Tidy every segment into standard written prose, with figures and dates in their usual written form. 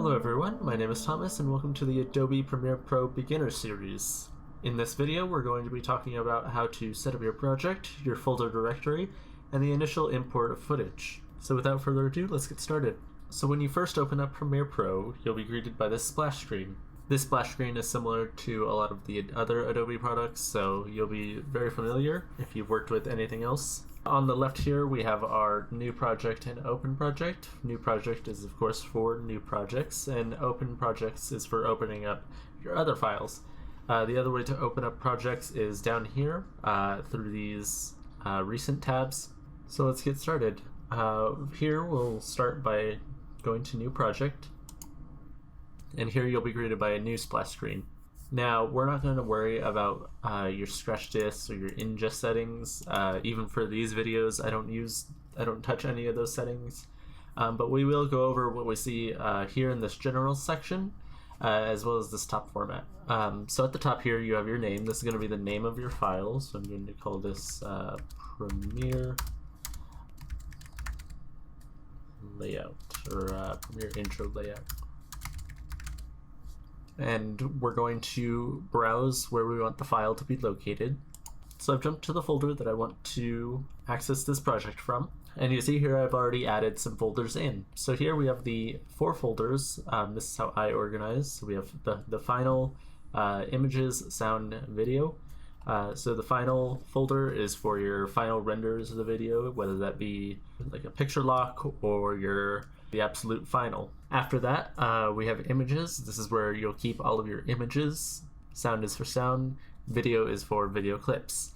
Hello everyone, my name is Thomas and welcome to the Adobe Premiere Pro Beginner Series. In this video we're going to be talking about how to set up your project, your folder directory, and the initial import of footage. So without further ado, let's get started. So when you first open up Premiere Pro, you'll be greeted by this splash screen. This splash screen is similar to a lot of the other Adobe products, so you'll be very familiar if you've worked with anything else. On the left here, we have our new project and open project. New project is, of course, for new projects, and open projects is for opening up your other files. The other way to open up projects is down here through these recent tabs. So let's get started. Here we'll start by going to new project, and here you'll be greeted by a new splash screen. Now, we're not going to worry about your scratch disk or your ingest settings. Even for these videos, I don't touch any of those settings. But we will go over what we see here in this general section, as well as this top format. So at the top here, you have your name. This is going to be the name of your file. So I'm going to call this Premiere Layout, or Premiere Intro Layout. And we're going to browse where we want the file to be located. So I've jumped to the folder that I want to access this project from, and you see here I've already added some folders in. So here we have the 4 folders. This is how I organize. So we have the final, images, sound, video. So the final folder is for your final renders of the video, whether that be like a picture lock or the absolute final. After that, we have images. This is where you'll keep all of your images. Sound is for sound, video is for video clips.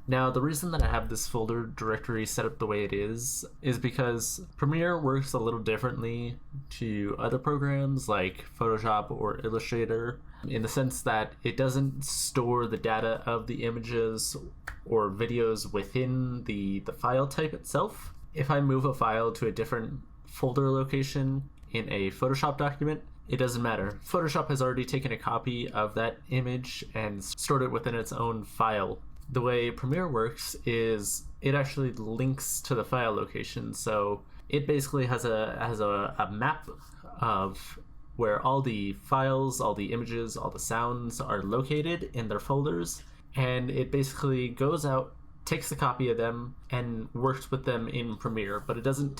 Now, the reason that I have this folder directory set up the way it is because Premiere works a little differently to other programs like Photoshop or Illustrator, in the sense that it doesn't store the data of the images or videos within the file type itself. If I move a file to a different folder location in a Photoshop document, it doesn't matter. Photoshop has already taken a copy of that image and stored it within its own file. The way Premiere works is it actually links to the file location, so it basically has a map of where all the files, all the images, all the sounds are located in their folders, and it basically goes out, takes a copy of them, and works with them in Premiere, but it doesn't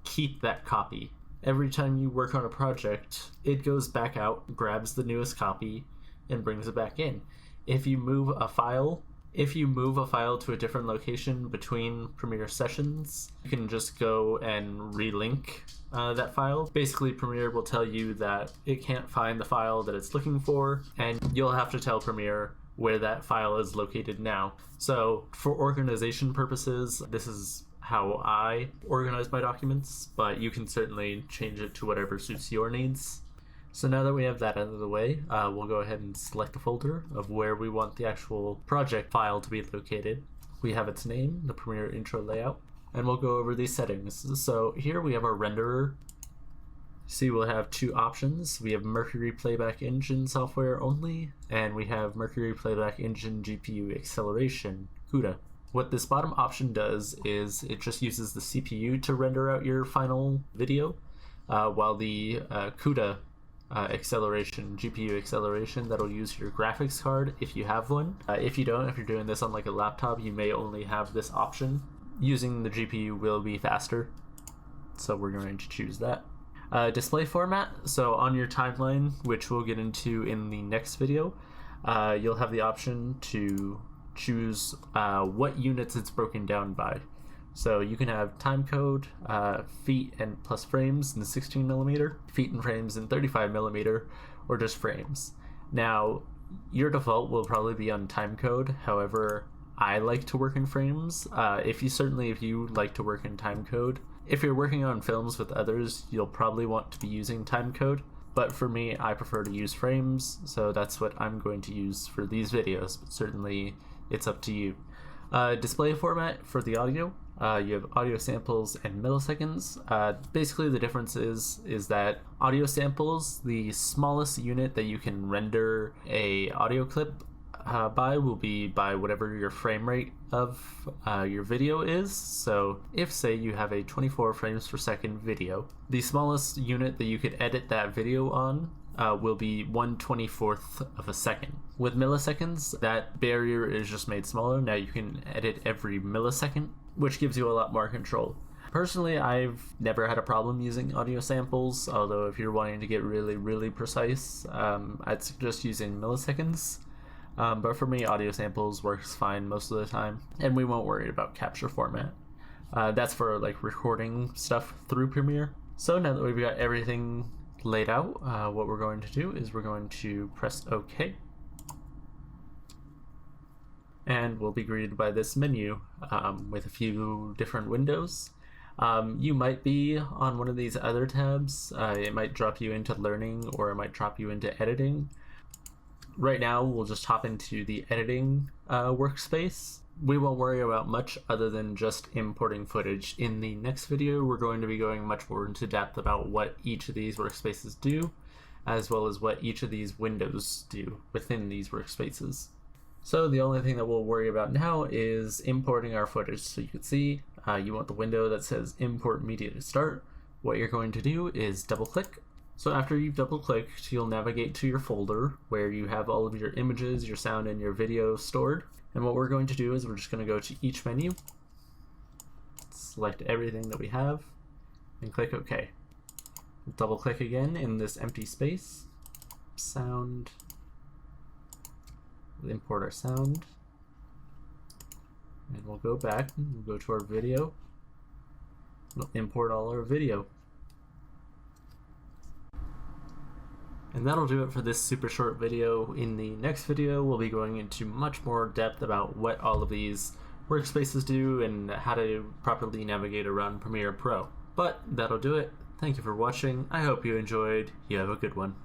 keep that copy. Every time you work on a project, it goes back out, grabs the newest copy, and brings it back in. If you move a file to a different location between Premiere sessions, you can just go and relink that file. Basically, Premiere will tell you that it can't find the file that it's looking for, and you'll have to tell Premiere where that file is located now. So for organization purposes, this is how I organize my documents, but you can certainly change it to whatever suits your needs. So now that we have that out of the way, we'll go ahead and select a folder of where we want the actual project file to be located. We have its name, the Premiere Intro Layout, and we'll go over these settings. So here we have our renderer. See, we'll have 2 options. We have Mercury Playback Engine software only, and we have Mercury Playback Engine GPU acceleration, CUDA. What this bottom option does is it just uses the CPU to render out your final video, while the CUDA acceleration, GPU acceleration, that'll use your graphics card if you have one. If you don't, if you're doing this on like a laptop, you may only have this option. Using the GPU will be faster, so we're going to choose that. Display format, so on your timeline, which we'll get into in the next video, you'll have the option to choose what units it's broken down by. So you can have timecode, feet and plus frames in 16mm, feet and frames in 35mm, or just frames. Now, your default will probably be on timecode. However, I like to work in frames. If you like to work in timecode, if you're working on films with others, you'll probably want to be using timecode. But for me, I prefer to use frames, so that's what I'm going to use for these videos. But certainly, it's up to you. Display format for the audio. You have audio samples and milliseconds. Basically, the difference is that audio samples, the smallest unit that you can render a audio clip by will be by whatever your frame rate of your video is. So if, say, you have a 24 frames per second video, the smallest unit that you could edit that video on will be 1/24th of a second. With milliseconds, that barrier is just made smaller. Now you can edit every millisecond, which gives you a lot more control. Personally, I've never had a problem using audio samples, although if you're wanting to get really, really precise, I'd suggest using milliseconds. But for me, audio samples works fine most of the time, and we won't worry about capture format. That's for like recording stuff through Premiere. So now that we've got everything laid out, what we're going to do is we're going to press OK. And we'll be greeted by this menu with a few different windows. You might be on one of these other tabs. It might drop you into learning, or it might drop you into editing. Right now, we'll just hop into the editing workspace. We won't worry about much other than just importing footage. In the next video, we're going to be going much more into depth about what each of these workspaces do, as well as what each of these windows do within these workspaces. So the only thing that we'll worry about now is importing our footage. So you can see you want the window that says import media to start. What you're going to do is double click. So after you've double clicked, you'll navigate to your folder where you have all of your images, your sound, and your video stored. And what we're going to do is we're just going to go to each menu, select everything that we have, and click OK. Double click again in this empty space, sound, we'll import our sound, and we'll go back, we'll go to our video, we'll import all our video. And that'll do it for this super short video. In the next video, we'll be going into much more depth about what all of these workspaces do and how to properly navigate around Premiere Pro. But that'll do it. Thank you for watching. I hope you enjoyed. You have a good one.